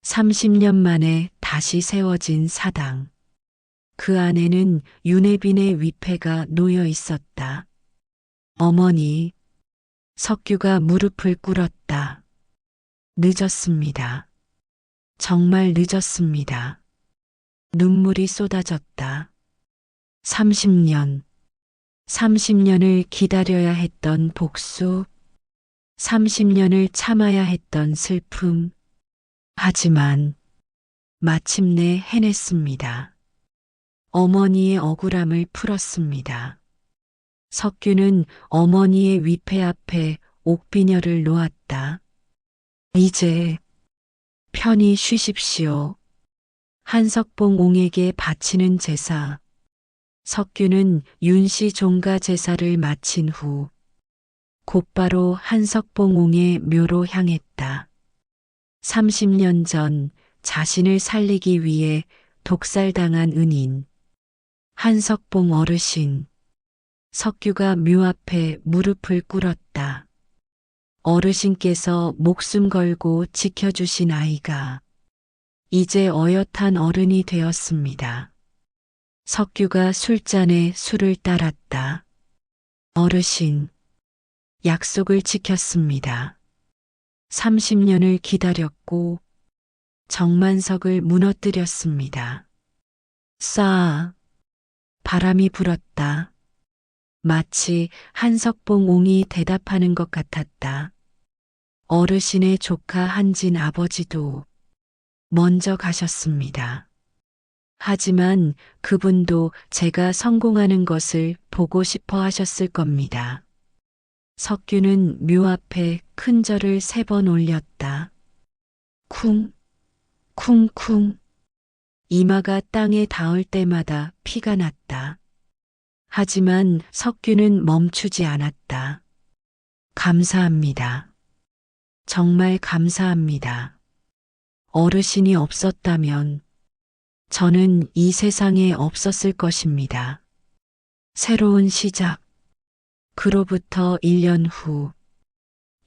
Speaker 1: 30년 만에 다시 세워진 사당. 그 안에는 윤혜빈의 위패가 놓여 있었다. 어머니, 석규가 무릎을 꿇었다. 늦었습니다. 정말 늦었습니다. 눈물이 쏟아졌다. 30년, 30년을 기다려야 했던 복수, 30년을 참아야 했던 슬픔. 하지만 마침내 해냈습니다. 어머니의 억울함을 풀었습니다. 석규는 어머니의 위패 앞에 옥비녀를 놓았다. 이제 편히 쉬십시오. 한석봉 옹에게 바치는 제사. 석규는 윤씨 종가 제사를 마친 후 곧바로 한석봉 옹의 묘로 향했다. 30년 전 자신을 살리기 위해 독살당한 은인 한석봉 어르신. 석규가 묘 앞에 무릎을 꿇었다. 어르신께서 목숨 걸고 지켜주신 아이가 이제 어엿한 어른이 되었습니다. 석규가 술잔에 술을 따랐다. 어르신, 약속을 지켰습니다. 30년을 기다렸고 정만석을 무너뜨렸습니다. 싸. 바람이 불었다. 마치 한석봉 옹이 대답하는 것 같았다. 어르신의 조카 한진 아버지도 먼저 가셨습니다. 하지만 그분도 제가 성공하는 것을 보고 싶어 하셨을 겁니다. 석규는 묘 앞에 큰 절을 3번 올렸다. 쿵, 쿵쿵. 이마가 땅에 닿을 때마다 피가 났다. 하지만 석규는 멈추지 않았다. 감사합니다. 정말 감사합니다. 어르신이 없었다면 저는 이 세상에 없었을 것입니다. 새로운 시작. 그로부터 1년 후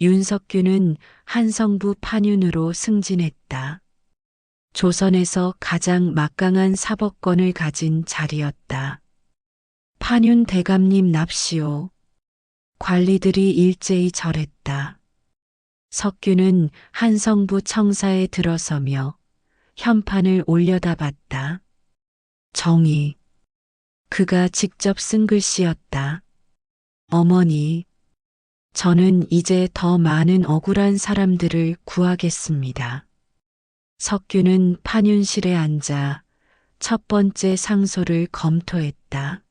Speaker 1: 윤석규는 한성부 판윤으로 승진했다. 조선에서 가장 막강한 사법권을 가진 자리였다. 판윤 대감님 납시오. 관리들이 일제히 절했다. 석규는 한성부 청사에 들어서며 현판을 올려다 봤다. 정의. 그가 직접 쓴 글씨였다. 어머니, 저는 이제 더 많은 억울한 사람들을 구하겠습니다. 석규는 판윤실에 앉아 첫 번째 상소를 검토했다.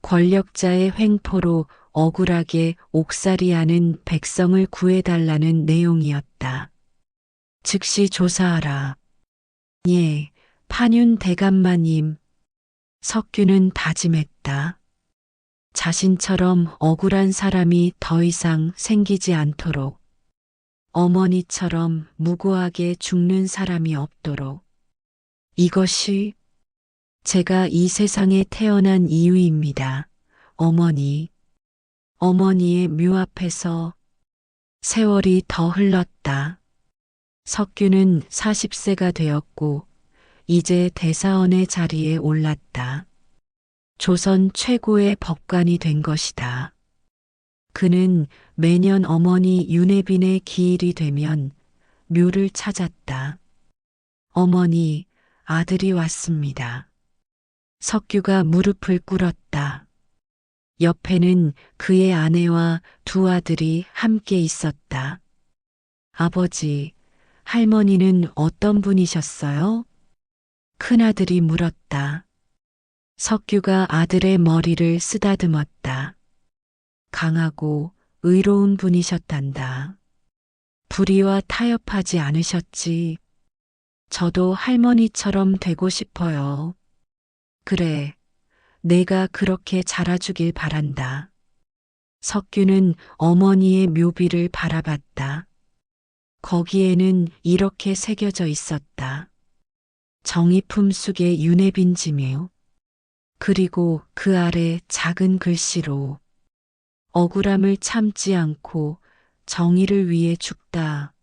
Speaker 1: 권력자의 횡포로 억울하게 옥살이하는 백성을 구해달라는 내용이었다. 즉시 조사하라. 예, 판윤 대감마님. 석규는 다짐했다. 자신처럼 억울한 사람이 더 이상 생기지 않도록, 어머니처럼 무고하게 죽는 사람이 없도록. 이것이 제가 이 세상에 태어난 이유입니다. 어머니. 어머니의 묘 앞에서 세월이 더 흘렀다. 석규는 40세가 되었고 이제 대사원의 자리에 올랐다. 조선 최고의 법관이 된 것이다. 그는 매년 어머니 윤혜빈의 기일이 되면 묘를 찾았다. 어머니, 아들이 왔습니다. 석규가 무릎을 꿇었다. 옆에는 그의 아내와 2 아들이 함께 있었다. 아버지, 할머니는 어떤 분이셨어요? 큰아들이 물었다. 석규가 아들의 머리를 쓰다듬었다. 강하고 의로운 분이셨단다. 불의와 타협하지 않으셨지. 저도 할머니처럼 되고 싶어요. 그래, 내가 그렇게 자라주길 바란다. 석규는 어머니의 묘비를 바라봤다. 거기에는 이렇게 새겨져 있었다. 정의 품속의 윤혜빈 지묘. 그리고 그 아래 작은 글씨로 억울함을 참지 않고 정의를 위해 죽다.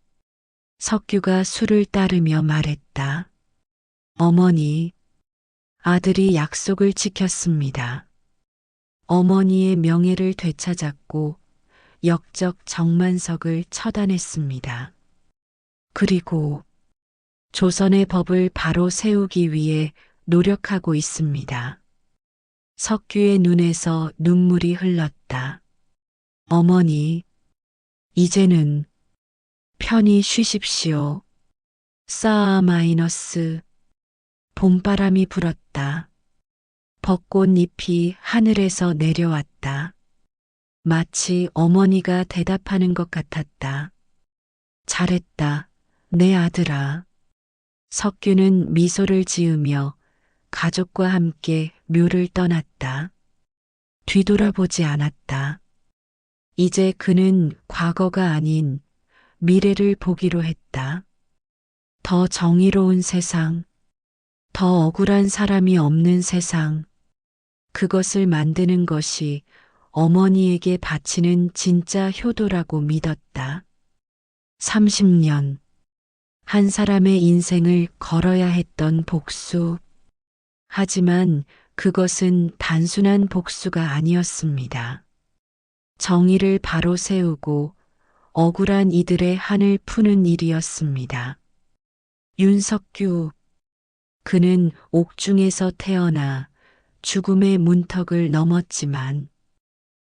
Speaker 1: 석규가 술을 따르며 말했다. 어머니, 아들이 약속을 지켰습니다. 어머니의 명예를 되찾았고 역적 정만석을 처단했습니다. 그리고 조선의 법을 바로 세우기 위해 노력하고 있습니다. 석규의 눈에서 눈물이 흘렀다. 어머니, 이제는 편히 쉬십시오. 마이너스. 봄바람이 불었다. 벚꽃잎이 하늘에서 내려왔다. 마치 어머니가 대답하는 것 같았다. 잘했다, 내 아들아. 석규는 미소를 지으며 가족과 함께 묘를 떠났다. 뒤돌아보지 않았다. 이제 그는 과거가 아닌 미래를 보기로 했다. 더 정의로운 세상, 더 억울한 사람이 없는 세상, 그것을 만드는 것이 어머니에게 바치는 진짜 효도라고 믿었다. 30년. 한 사람의 인생을 걸어야 했던 복수. 하지만 그것은 단순한 복수가 아니었습니다. 정의를 바로 세우고 억울한 이들의 한을 푸는 일이었습니다. 윤석규. 그는 옥중에서 태어나 죽음의 문턱을 넘었지만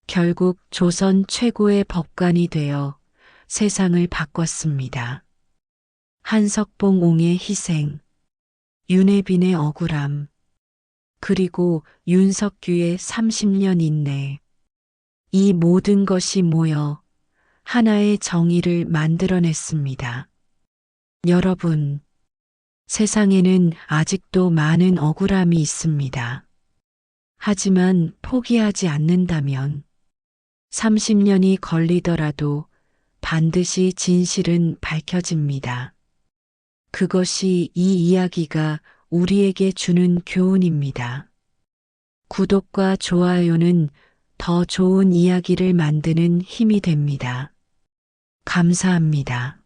Speaker 1: 결국 조선 최고의 법관이 되어 세상을 바꿨습니다. 한석봉 옹의 희생, 윤혜빈의 억울함, 그리고 윤석규의 30년 인내. 이 모든 것이 모여 하나의 정의를 만들어냈습니다. 여러분, 세상에는 아직도 많은 억울함이 있습니다. 하지만 포기하지 않는다면 30년이 걸리더라도 반드시 진실은 밝혀집니다. 그것이 이 이야기가 우리에게 주는 교훈입니다. 구독과 좋아요는 더 좋은 이야기를 만드는 힘이 됩니다. 감사합니다.